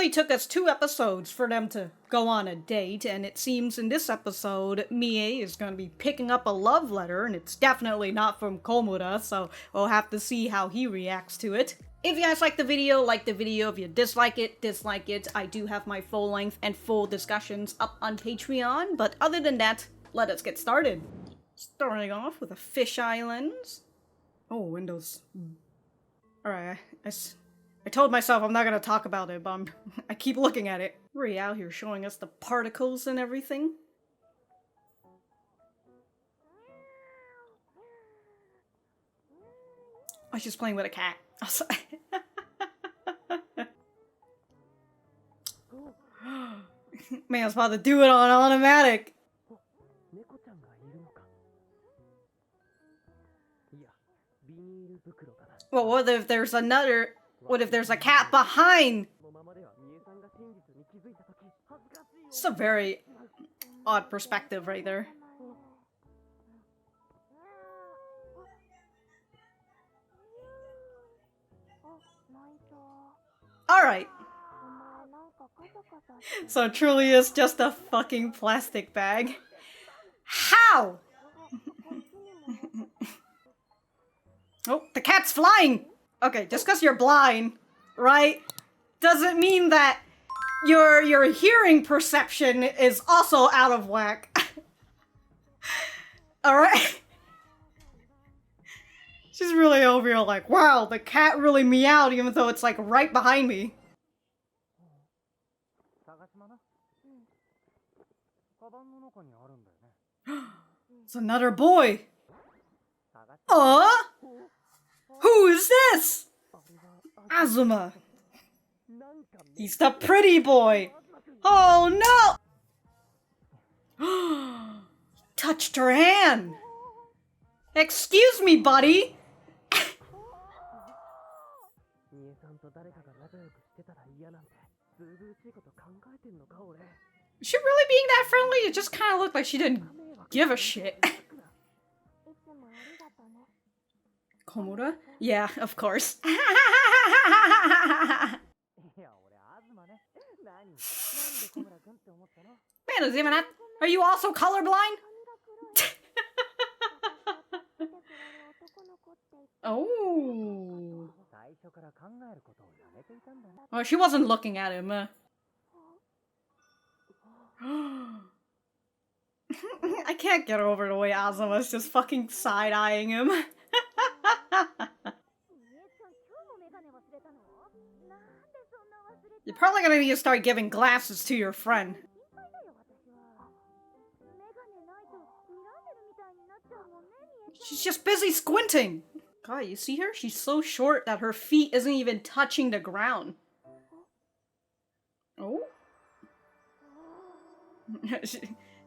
only took us 2 episodes for them to go on a date, and it seems in this episode, Mie is gonna be picking up a love letter, and it's definitely not from Komura, so we'll have to see how he reacts to it. If you guys like the video, like the video. If you dislike it, dislike it. I do have my full-length and full discussions up on Patreon, but other than that, let us get started. Starting off with a fisheye lens. Oh, windows. Alright, I told myself I'm not gonna talk about it, but I keep looking at it. Really out here showing us the particles and everything. Oh, she's playing with a cat. Man, I was about to do it on automatic. Well, what if there's another... What if there's a cat behind? It's a very odd perspective right there. Alright. So it truly is just a fucking plastic bag. How? Oh, the cat's flying! Okay, just because you're blind, right, doesn't mean that your hearing perception is also out of whack. Alright? She's really over here like, wow, the cat really meowed even though it's like right behind me. It's another boy. Who is this? Azuma. He's the pretty boy. Oh no! Touched her hand. Excuse me, buddy. She really being that friendly? It just kind of looked like she didn't give a shit. Komura? Yeah, of course. Man, Azuma, are you also colorblind? Oh. Well, she wasn't looking at him. I can't get over the way Azuma's just fucking side-eyeing him. You're probably gonna need to start giving glasses to your friend. She's just busy squinting. God, you see her? She's so short that her feet isn't even touching the ground. Oh?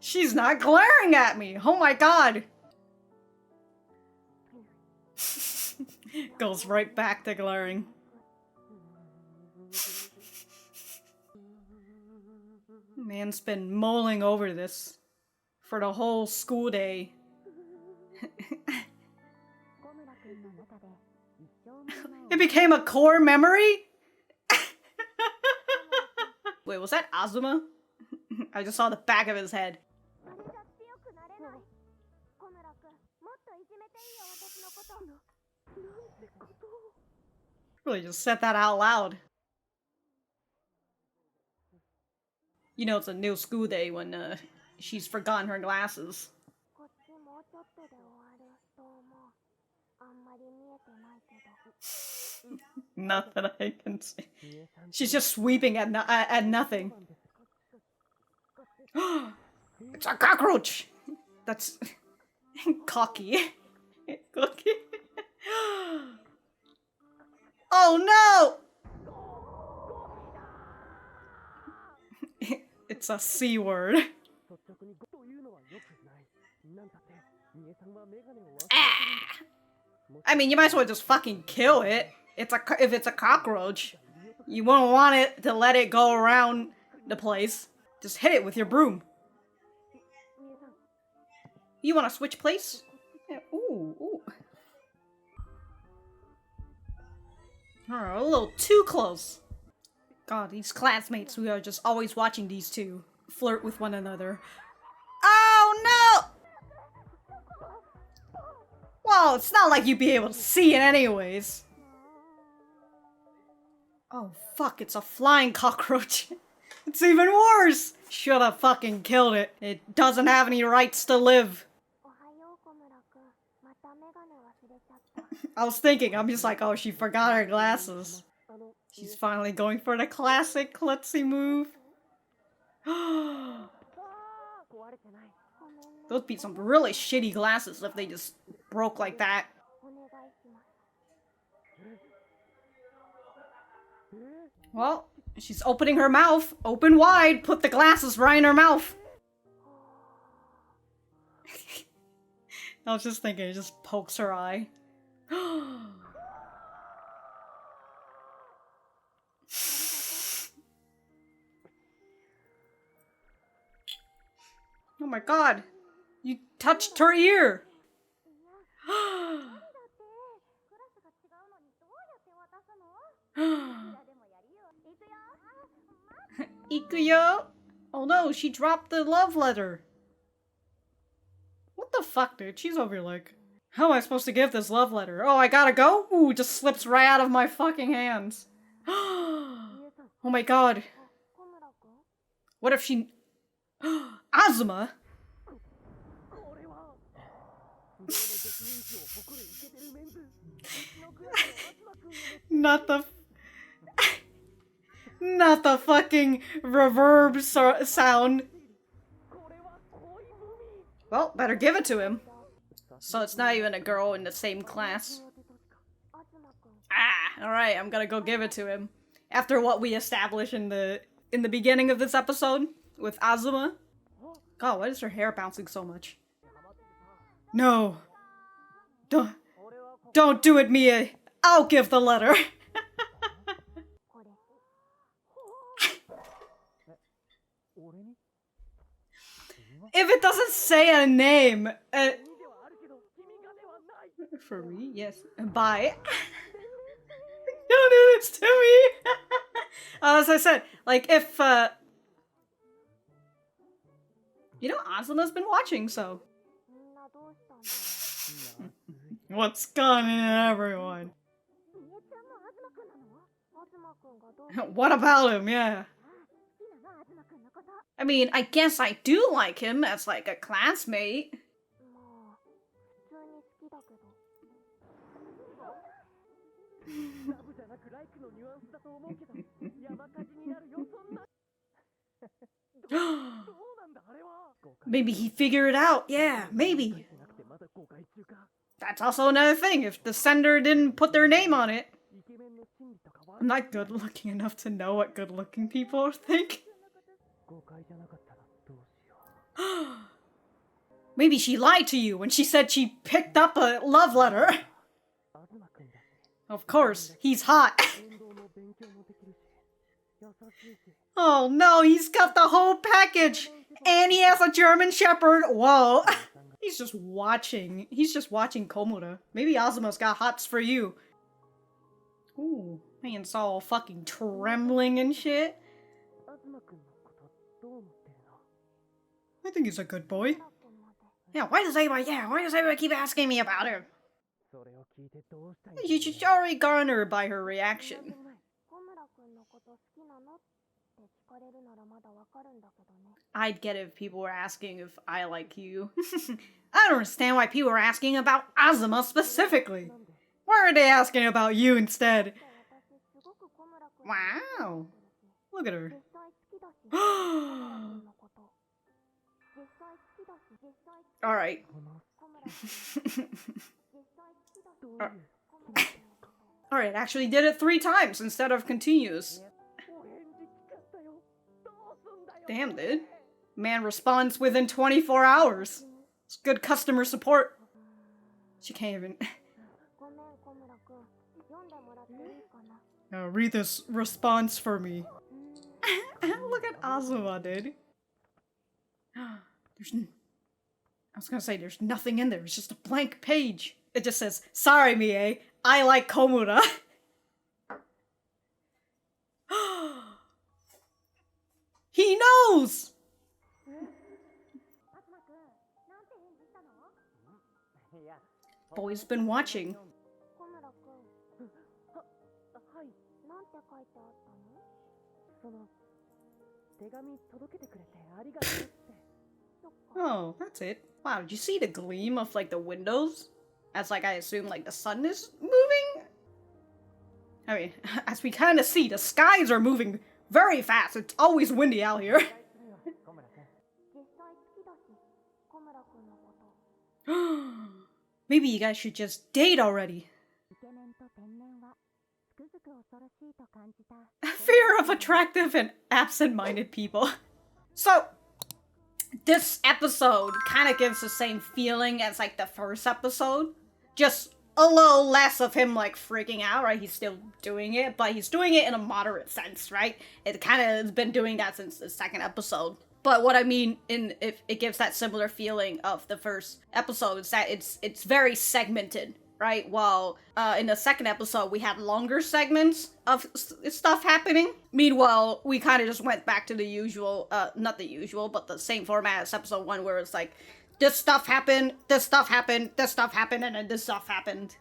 She's not glaring at me! Oh my god! Goes right back to glaring. Man's been mulling over this for the whole school day. It became a core memory? Wait, was that Azuma? I just saw the back of his head. Really just said that out loud. You know it's a new school day when she's forgotten her glasses. Not that I can see. She's just sweeping at nothing. It's a cockroach! That's... cocky. Cocky. Oh no! It's a C word. Ah! I mean, you might as well just fucking kill it. If it's a cockroach, you won't want it to let it go around the place. Just hit it with your broom. You want to switch place? Yeah, ooh. Alright, a little too close. God, these classmates who are just always watching these two flirt with one another. Oh no! Well, it's not like you'd be able to see it anyways. Oh fuck, it's a flying cockroach. It's even worse! Should have fucking killed it. It doesn't have any rights to live. I was thinking, I'm just like, oh, she forgot her glasses. She's finally going for the classic klutzy move. Those be some really shitty glasses if they just broke like that. Well, she's opening her mouth. Open wide. Put the glasses right in her mouth. I was just thinking, it just pokes her eye. Oh my god. You touched her ear. Ikuyo? Oh no, she dropped the love letter. What the fuck, dude? She's over here like, how am I supposed to give this love letter? Oh, I gotta go? Ooh, just slips right out of my fucking hands. Oh my god. What if she... Azuma? Not the... Not the fucking reverb sound. Well, better give it to him. So it's not even a girl in the same class. Ah, alright, I'm gonna go give it to him. After what we established in the beginning of this episode with Azuma. God, why is her hair bouncing so much? No. Don't do it, Mie. I'll give the letter. If it doesn't say a name, for me, yes. Bye. Don't do this to me. As I said, like if you know, Azuma's been watching, so. What's going on, everyone? What about him? Yeah. I mean, I guess I do like him as like a classmate. Maybe he figured it out. Yeah, maybe. That's also another thing. If the sender didn't put their name on it. I'm not good looking enough to know what good looking people think. Maybe she lied to you when she said she picked up a love letter. Of course, he's hot. Oh no, he's got the whole package! And he has a German Shepherd! Whoa! He's just watching. He's just watching Komura. Maybe Azuma's got hots for you. Ooh, man's all fucking trembling and shit. I think he's a good boy. Yeah, why does everybody keep asking me about him? She's already garnered by her reaction. I'd get it if people were asking if I like you. I don't understand why people are asking about Azuma specifically. Why are they asking about you instead? Wow. Look at her. Alright. Alright, actually did it 3 times instead of continuous. Damn, dude. Man responds within 24 hours. It's good customer support. She can't even... read this response for me. Look at Azuma, dude. I was gonna say, there's nothing in there. It's just a blank page. It just says, sorry, Mie. I like Komura. windows! Boy's been watching. Oh, that's it. Wow, did you see the gleam of, like, the windows? As, like, I assume, like, the sun is moving? I mean, as we kind of see, the skies are moving very fast. It's always windy out here. Maybe you guys should just date already. Fear of attractive and absent-minded people. So, this episode kind of gives the same feeling as, like, the first episode. Just a little less of him, like, freaking out, right? He's still doing it, but he's doing it in a moderate sense, right? It kind of has been doing that since the second episode. But what I mean if it gives that similar feeling of the first episode is that it's very segmented, right? While in the second episode we had longer segments of stuff happening. Meanwhile, we kind of just went back to the usual, not the usual, but the same format as episode 1, where it's like, this stuff happened, this stuff happened, this stuff happened, and then this stuff happened.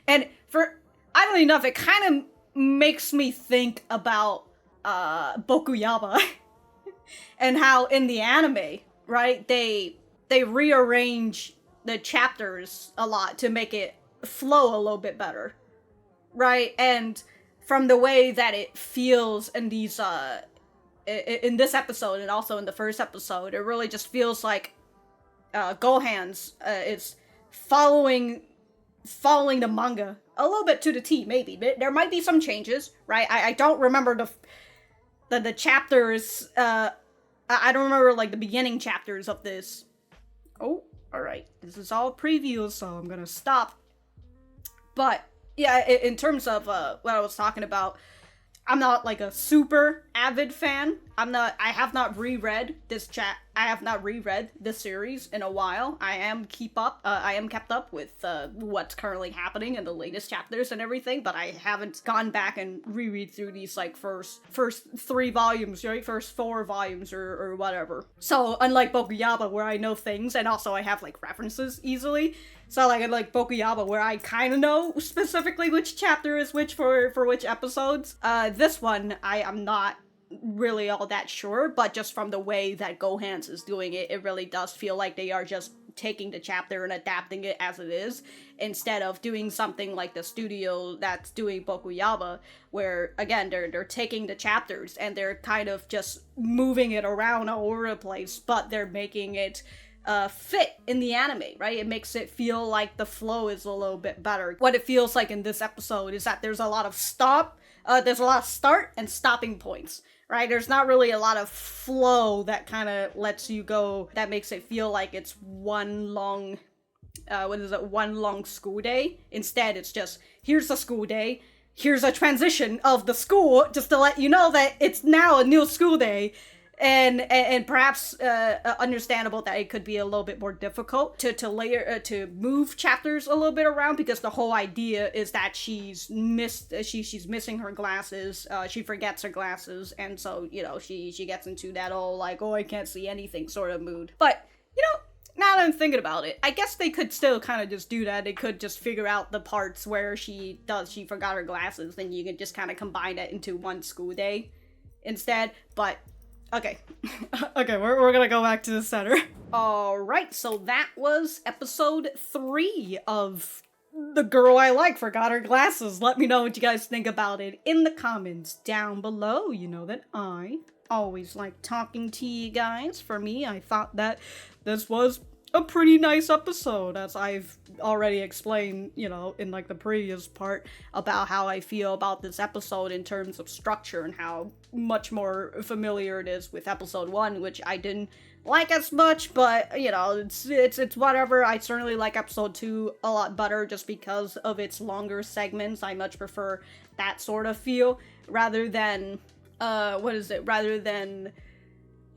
And I don't even know if it kind of makes me think about BokuYaba. And how in the anime, right, they rearrange the chapters a lot to make it flow a little bit better, right? And from the way that it feels in these in this episode and also in the first episode, it really just feels like Gohan's is following the manga a little bit to the T. Maybe there might be some changes, right? I don't remember the chapters. I don't remember, like, the beginning chapters of this. Oh, alright. This is all preview, so I'm gonna stop. But, yeah, in terms of what I was talking about, I'm not, like, a super avid fan. I have not reread this series in a while. I am kept up with what's currently happening in the latest chapters and everything, but I haven't gone back and reread through these, like, first 3 volumes, right? First 4 volumes or whatever. So, unlike BokuYaba, where I know things, and also I have, like, references easily, so, like, unlike BokuYaba, where I kind of know specifically which chapter is which for which episodes, this one, I am not really all that sure, but just from the way that Gohan's is doing it, it really does feel like they are just taking the chapter and adapting it as it is, instead of doing something like the studio that's doing BokuYaba, where, again, they're taking the chapters and they're kind of just moving it around all over the place, but they're making it fit in the anime, right? It makes it feel like the flow is a little bit better. What it feels like in this episode is that there's a lot of start and stopping points, right? There's not really a lot of flow that kind of lets you go, that makes it feel like it's one long school day. Instead, it's just, here's a school day, here's a transition of the school, just to let you know that it's now a new school day. And perhaps understandable that it could be a little bit more difficult to move chapters a little bit around, because the whole idea is that she's missing her glasses, she forgets her glasses, and so, you know, she gets into that whole, like, oh, I can't see anything sort of mood. But, you know, now that I'm thinking about it, I guess they could still kind of just do that. They could just figure out the parts where she forgot her glasses, then you can just kind of combine that into one school day instead, but okay. Okay, we're gonna go back to the center. Alright, so that was episode 3 of The Girl I Like Forgot Her Glasses. Let me know what you guys think about it in the comments down below. You know that I always like talking to you guys. For me, I thought that this was a pretty nice episode, as I've already explained, you know, in, like, the previous part about how I feel about this episode in terms of structure and how much more familiar it is with episode 1, which I didn't like as much, but, you know, it's whatever. I certainly like episode 2 a lot better just because of its longer segments. I much prefer that sort of feel rather than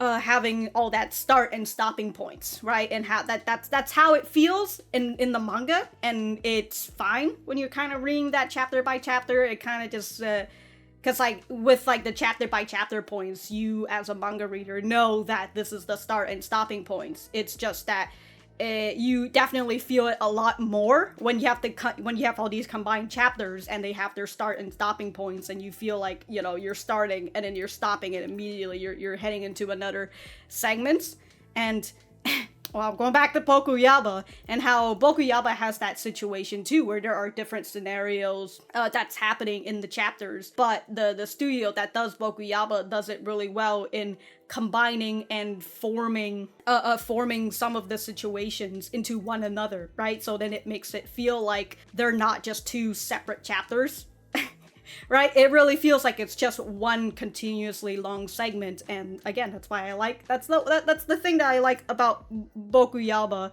having all that start and stopping points, right? And how that's how it feels in the manga, and it's fine when you're kind of reading that chapter by chapter. It kind of just Because, like, with, like, the chapter-by-chapter points, you, as a manga reader, know that this is the start and stopping points. It's just that you definitely feel it a lot more when you have all these combined chapters and they have their start and stopping points, and you feel like, you know, you're starting and then you're stopping and immediately you're heading into another segment. And well, going back to BokuYaba, and how BokuYaba has that situation too, where there are different scenarios that's happening in the chapters, but the studio that does BokuYaba does it really well in combining and forming some of the situations into one another, right? So then it makes it feel like they're not just two separate chapters. Right? It really feels like it's just one continuously long segment, and again, that's why I like, that's the thing that I like about BokuYaba,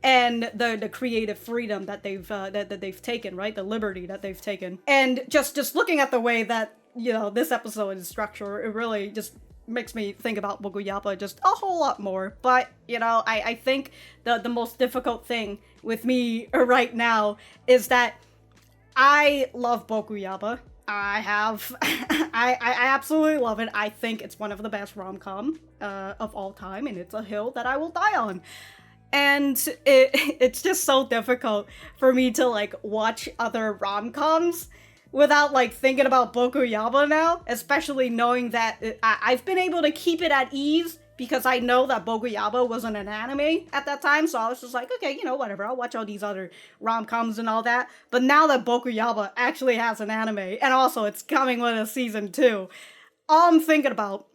and the creative freedom that they've taken, right? The liberty that they've taken. And just looking at the way that, you know, this episode is structured, it really just makes me think about BokuYaba just a whole lot more. But, you know, I think the most difficult thing with me right now is that I love BokuYaba. I absolutely love it. I think it's one of the best rom-com of all time, and it's a hill that I will die on. And it's just so difficult for me to, like, watch other rom-coms without, like, thinking about BokuYaba now, especially knowing that I've been able to keep it at ease because I know that BokuYaba wasn't an anime at that time, so I was just like, okay, you know, whatever, I'll watch all these other rom-coms and all that. But now that BokuYaba actually has an anime, and also it's coming with a season 2, all I'm thinking about,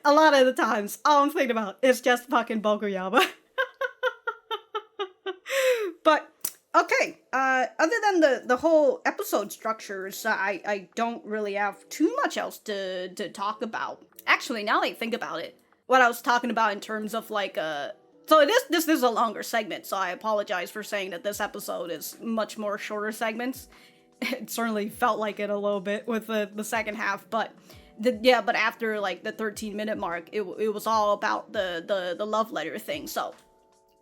a lot of the times, all I'm thinking about is just fucking BokuYaba. But, okay, other than the whole episode structures, I don't really have too much else to talk about. Actually, now that I think about it, what I was talking about in terms of, like, so this is a longer segment, so I apologize for saying that this episode is much more shorter segments. It certainly felt like it a little bit with the second half, but but after, like, the 13-minute mark, it was all about the love letter thing, so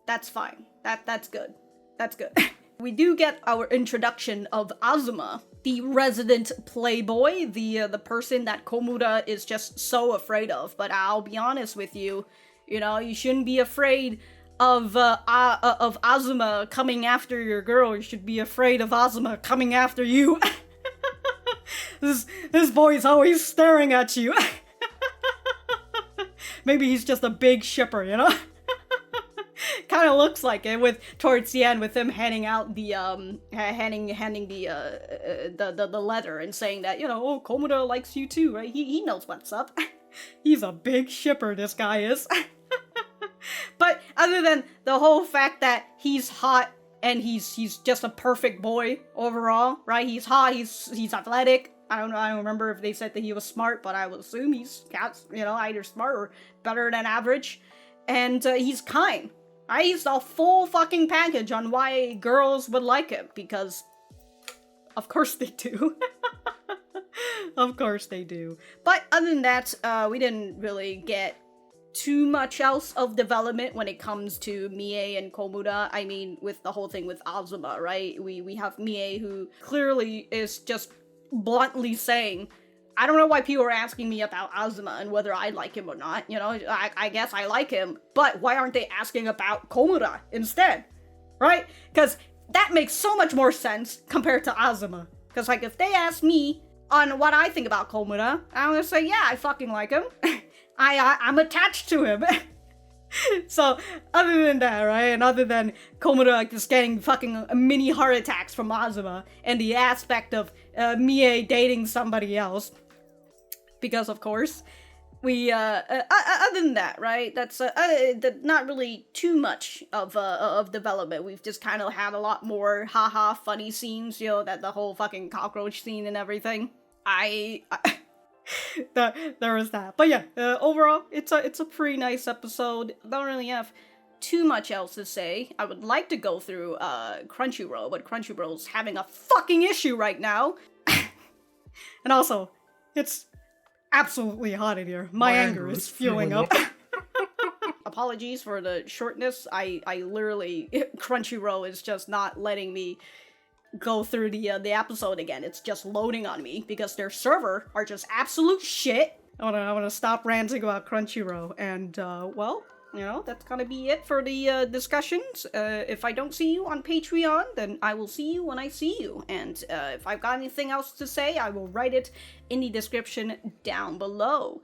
that's fine. That's good. That's good. We do get our introduction of Azuma, the resident playboy, the person that Komura is just so afraid of. But I'll be honest with you, you know, you shouldn't be afraid of Azuma coming after your girl. You should be afraid of Azuma coming after you. This boy's always staring at you. Maybe he's just a big shipper, you know? Kind of looks like it with towards the end with him handing out the handing the letter and saying that, you know, oh, Komura likes you too, right? He knows what's up. He's a big shipper, this guy is. But other than the whole fact that he's hot and he's just a perfect boy overall, right? He's hot, he's athletic. I don't remember if they said that he was smart, but I would assume he's, you know, either smart or better than average. And he's kind. He's a full fucking package on why girls would like him, because of course they do. Of course they do. But other than that, we didn't really get too much else of development when it comes to Mie and Komura. I mean, with the whole thing with Azuma, right? We have Mie, who clearly is just bluntly saying, I don't know why people are asking me about Azuma and whether I like him or not, you know, I guess I like him, but why aren't they asking about Komura instead, right? Because that makes so much more sense compared to Azuma. Because, like, if they ask me on what I think about Komura, I'm gonna say, yeah, I fucking like him. I'm attached to him. So, other than that, right, and other than Komura just getting fucking mini heart attacks from Azuma, and the aspect of Mie dating somebody else, because of course, we, other than that, right, that's not really too much of development. We've just kind of had a lot more haha funny scenes, you know, that the whole fucking cockroach scene and everything. There was that. But yeah, overall, it's a pretty nice episode. Don't really have too much else to say. I would like to go through Crunchyroll, but Crunchyroll's having a fucking issue right now. And also, it's absolutely hot in here. My anger is fueling up. Apologies for the shortness. I literally, Crunchyroll is just not letting me go through the episode again. It's just loading on me because their server are just absolute shit. I wanna stop ranting about Crunchyroll, and well, you know, that's gonna be it for the discussions. If I don't see you on Patreon, then I will see you when I see you. And if I've got anything else to say, I will write it in the description down below.